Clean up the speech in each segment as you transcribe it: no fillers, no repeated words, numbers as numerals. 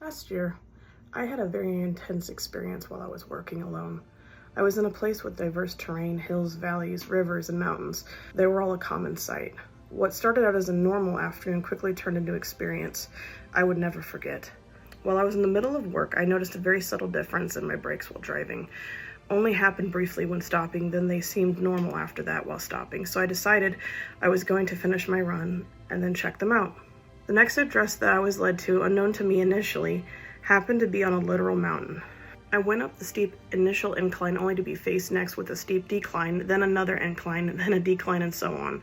Last year, I had a very intense experience while I was working alone. I was in a place with diverse terrain, hills, valleys, rivers, and mountains. They were all a common sight. What started out as a normal afternoon quickly turned into an experience I would never forget. While I was in the middle of work, I noticed a very subtle difference in my brakes while driving. Only happened briefly when stopping, then they seemed normal after that while stopping, so I decided I was going to finish my run and then check them out. The next address that I was led to, unknown to me initially, happened to be on a literal mountain. I went up the steep initial incline only to be faced next with a steep decline, then another incline, then a decline, and so on.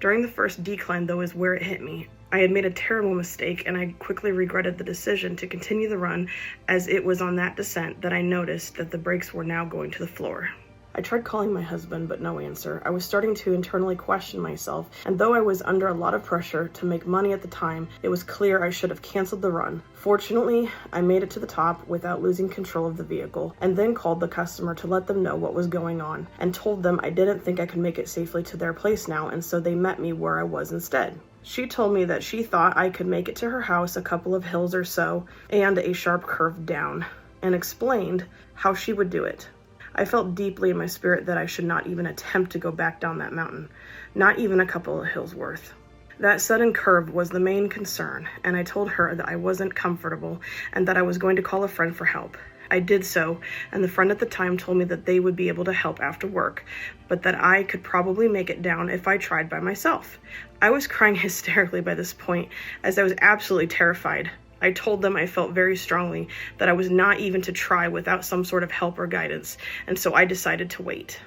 During the first decline, though, is where it hit me. I had made a terrible mistake, and I quickly regretted the decision to continue the run, as it was on that descent that I noticed that the brakes were now going to the floor. I tried calling my husband, but no answer. I was starting to internally question myself, and though I was under a lot of pressure to make money at the time, it was clear I should have canceled the run. Fortunately, I made it to the top without losing control of the vehicle, and then called the customer to let them know what was going on, and told them I didn't think I could make it safely to their place now, and so they met me where I was instead. She told me that she thought I could make it to her house a couple of hills or so, and a sharp curve down, and explained how she would do it. I felt deeply in my spirit that I should not even attempt to go back down that mountain, not even a couple of hills worth. That sudden curve was the main concern, and I told her that I wasn't comfortable and that I was going to call a friend for help. I did so, and the friend at the time told me that they would be able to help after work, but that I could probably make it down if I tried by myself. I was crying hysterically by this point, as I was absolutely terrified. I told them I felt very strongly that I was not even to try without some sort of help or guidance, and so I decided to wait.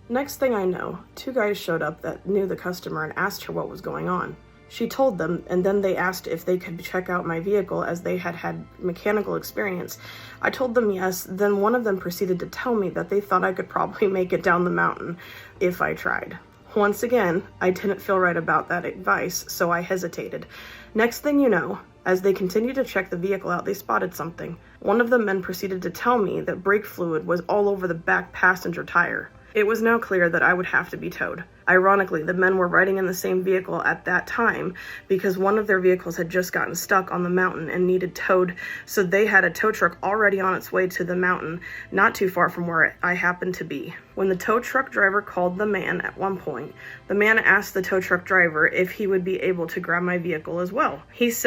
Next thing I know, two guys showed up that knew the customer and asked her what was going on. She told them, and then they asked if they could check out my vehicle as they had had mechanical experience. I told them yes, then one of them proceeded to tell me that they thought I could probably make it down the mountain if I tried. Once again, I didn't feel right about that advice, so I hesitated. Next thing you know, as they continued to check the vehicle out, they spotted something. One of the men proceeded to tell me that brake fluid was all over the back passenger tire. It was now clear that I would have to be towed. Ironically, the men were riding in the same vehicle at that time because one of their vehicles had just gotten stuck on the mountain and needed towed, so they had a tow truck already on its way to the mountain, not too far from where I happened to be. When the tow truck driver called the man at one point, the man asked the tow truck driver if he would be able to grab my vehicle as well. He said